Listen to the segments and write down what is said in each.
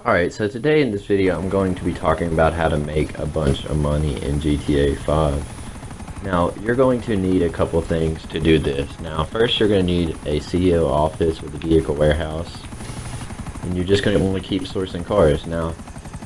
Alright, so today in this video I'm going to be talking about how to make a bunch of money in GTA 5. Now, you're going to need a couple things to do this. Now, first you're going to need a CEO office with a vehicle warehouse. And you're just going to want to keep sourcing cars. Now,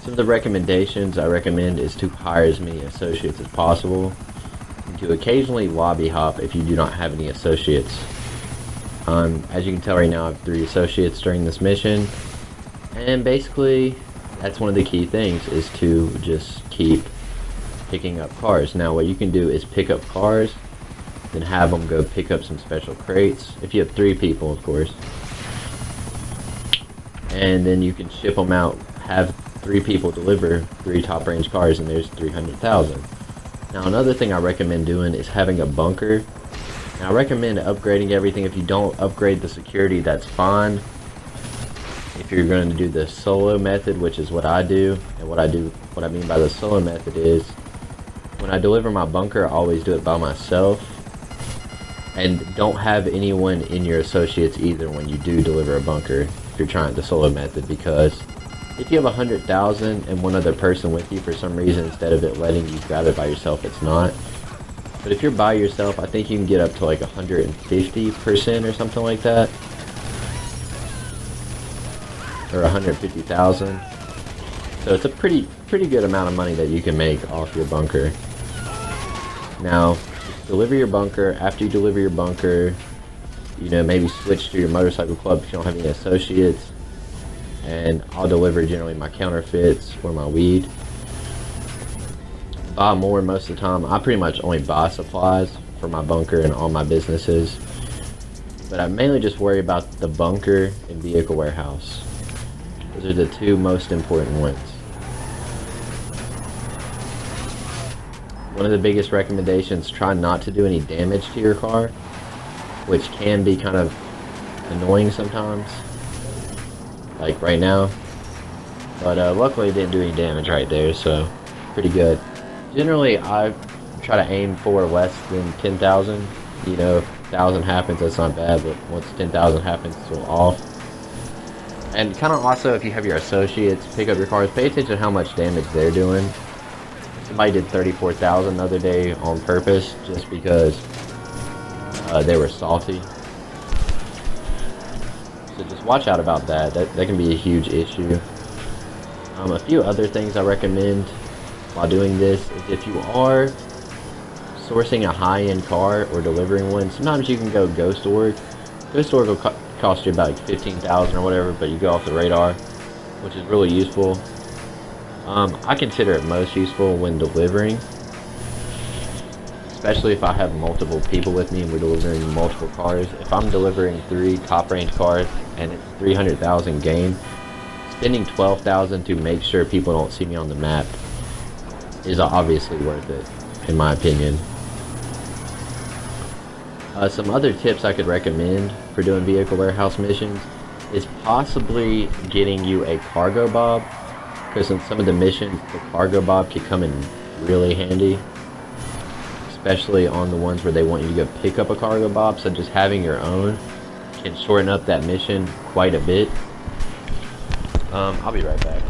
some of the recommendations I recommend is to hire as many associates as possible. And to occasionally lobby hop if you do not have any associates. As you can tell right now, I have 3 associates during this mission. And basically, that's one of the key things, is to just keep picking up cars. Now, what you can do is pick up cars, then have them go pick up some special crates, if you have 3 people, of course. And then you can ship them out, have 3 people deliver 3 top-range cars, and there's 300,000. Now, another thing I recommend doing is having a bunker. Now, I recommend upgrading everything. If you don't upgrade the security, that's fine. If you're going to do the solo method, which is what I do, and what I mean by the solo method is, when I deliver my bunker, I always do it by myself. And don't have anyone in your associates either when you do deliver a bunker, if you're trying the solo method, because if you have 100,000 and one other person with you for some reason, instead of it letting you grab it by yourself, it's not. But if you're by yourself, I think you can get up to like 150% or something like that. Or 150,000. So it's a pretty good amount of money that you can make off your bunker. Now, just deliver your bunker. After you deliver your bunker, you know, maybe switch to your motorcycle club if you don't have any associates. And I'll deliver generally my counterfeits or my weed. Buy more most of the time. I pretty much only buy supplies for my bunker and all my businesses. But I mainly just worry about the bunker and vehicle warehouse. Those are the 2 most important ones. One of the biggest recommendations, try not to do any damage to your car, which can be kind of annoying sometimes, like right now. But luckily it didn't do any damage right there, so pretty good. Generally, I try to aim for less than 10,000. You know, if 1,000 happens, that's not bad, but once 10,000 happens, it's a little off. And kind of also, if you have your associates pick up your cars, pay attention to how much damage they're doing. Somebody did 34,000 the other day on purpose, just because they were salty. So just watch out about that. That can be a huge issue. A few other things I recommend while doing this is, if you are sourcing a high-end car or delivering one, sometimes you can go ghost org. Ghost org will cost you about like 15,000 or whatever, but you go off the radar, which is really useful. I consider it most useful when delivering, especially if I have multiple people with me and we're delivering multiple cars. If I'm delivering 3 top range cars and it's 300,000 gain, spending 12,000 to make sure people don't see me on the map is obviously worth it, in my opinion. Some other tips I could recommend for doing vehicle warehouse missions is possibly getting you a cargo bob, because in some of the missions the cargo bob can come in really handy, especially on the ones where they want you to go pick up a cargo bob. So just having your own can shorten up that mission quite a bit. I'll be right back.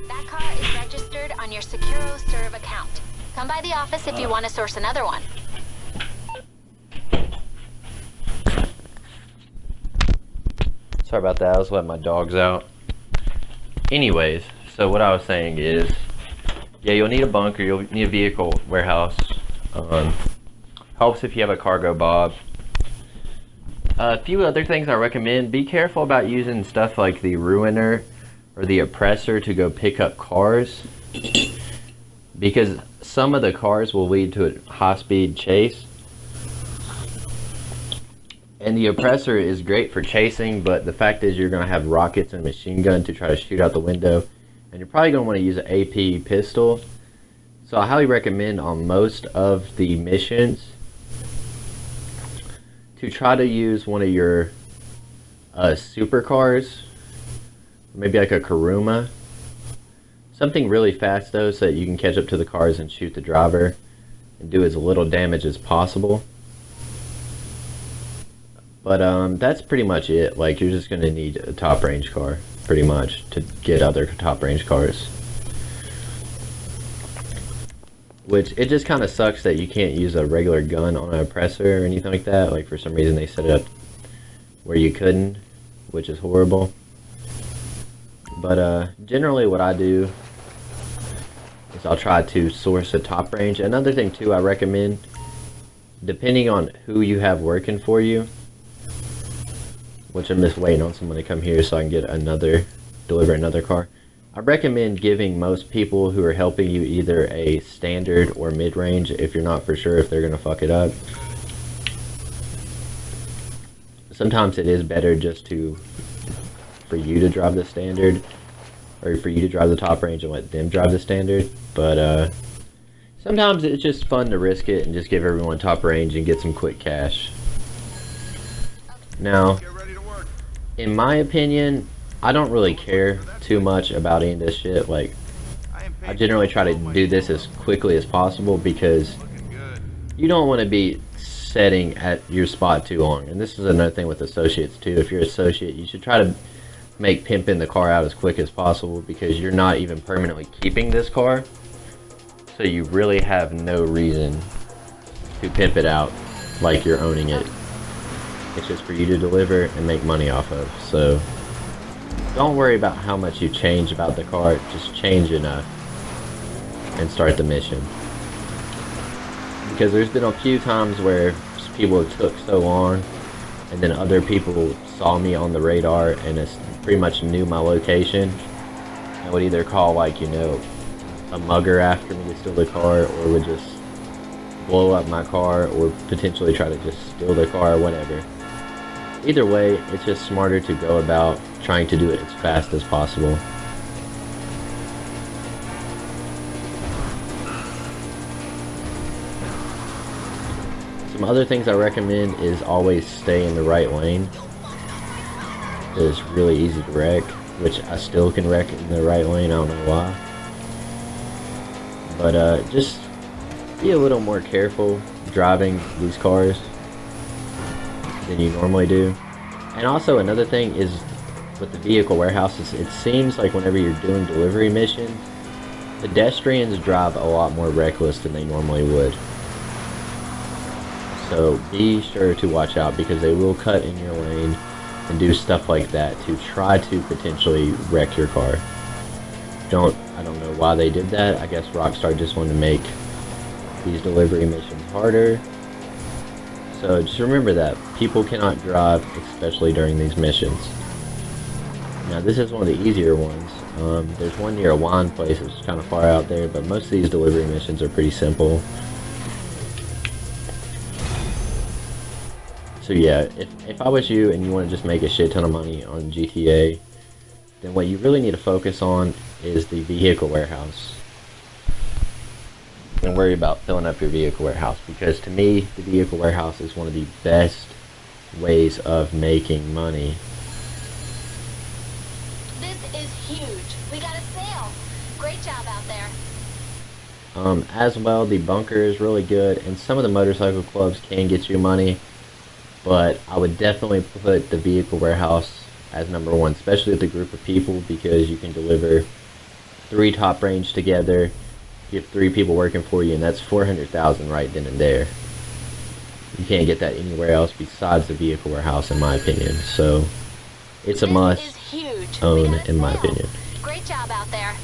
That car is registered on your SecuroServe account. Come by the office if you want to source another one. Sorry about that, I was letting my dogs out. Anyways, so what I was saying is, Yeah, you'll need a bunker. You'll need a vehicle warehouse. Helps if you have a cargo bob. A few other things I recommend. Be careful about using stuff like the ruiner or the oppressor to go pick up cars, because some of the cars will lead to a high-speed chase. And the oppressor is great for chasing, but the fact is you're going to have rockets and a machine gun to try to shoot out the window. And you're probably going to want to use an AP pistol. So I highly recommend on most of the missions to try to use one of your supercars. Maybe like a Kuruma. Something really fast though, so that you can catch up to the cars and shoot the driver and do as little damage as possible. But that's pretty much it. Like, you're just going to need a top range car pretty much to get other top range cars. Which, it just kind of sucks that you can't use a regular gun on an oppressor or anything like that. Like, for some reason they set it up where you couldn't, which is horrible. But generally what I do is I'll try to source a top range. Another thing too I recommend, depending on who you have working for you, which I'm just waiting on someone to come here so I can get deliver another car. I recommend giving most people who are helping you either a standard or mid-range if you're not for sure if they're going to fuck it up. Sometimes it is better just for you to drive the standard, or for you to drive the top range and let them drive the standard. But sometimes it's just fun to risk it and just give everyone top range and get some quick cash. Now, in my opinion, I don't really care too much about any of this shit. Like, I generally try to do this as quickly as possible because you don't want to be setting at your spot too long. And this is another thing with associates too. If you're an associate, you should try to make pimping the car out as quick as possible, because you're not even permanently keeping this car. So you really have no reason to pimp it out like you're owning it. It's just for you to deliver and make money off of. So don't worry about how much you change about the car, just change enough and start the mission. Because there's been a few times where people took so long, and then other people saw me on the radar and pretty much knew my location and would either call, like, you know, a mugger after me to steal the car, or would just blow up my car, or potentially try to just steal the car or whatever. Either way, it's just smarter to go about trying to do it as fast as possible. Some other things I recommend is always stay in the right lane. It's really easy to wreck, which I still can wreck in the right lane, I don't know why. But just be a little more careful driving these cars than you normally do. And also another thing is with the vehicle warehouses, it seems like whenever you're doing delivery missions, pedestrians drive a lot more reckless than they normally would. So be sure to watch out, because they will cut in your lane and do stuff like that to try to potentially wreck your car. I don't know why they did that. I guess Rockstar just wanted to make these delivery missions harder. So just remember that people cannot drive, especially during these missions. Now this is one of the easier ones. There's one near a wine place, which is kind of far out there, but most of these delivery missions are pretty simple. So yeah, if I was you and you want to just make a shit ton of money on GTA, then what you really need to focus on is the vehicle warehouse. And worry about filling up your vehicle warehouse, because to me, the vehicle warehouse is one of the best ways of making money. This is huge. We got a sale. Great job out there. As well, the bunker is really good, and some of the motorcycle clubs can get you money, but I would definitely put the vehicle warehouse as number one, especially with a group of people, because you can deliver 3 top range together. You have 3 people working for you, and that's 400,000 right then and there. You can't get that anywhere else besides the vehicle warehouse, in my opinion. So it's a must own, in my opinion. Great job out there.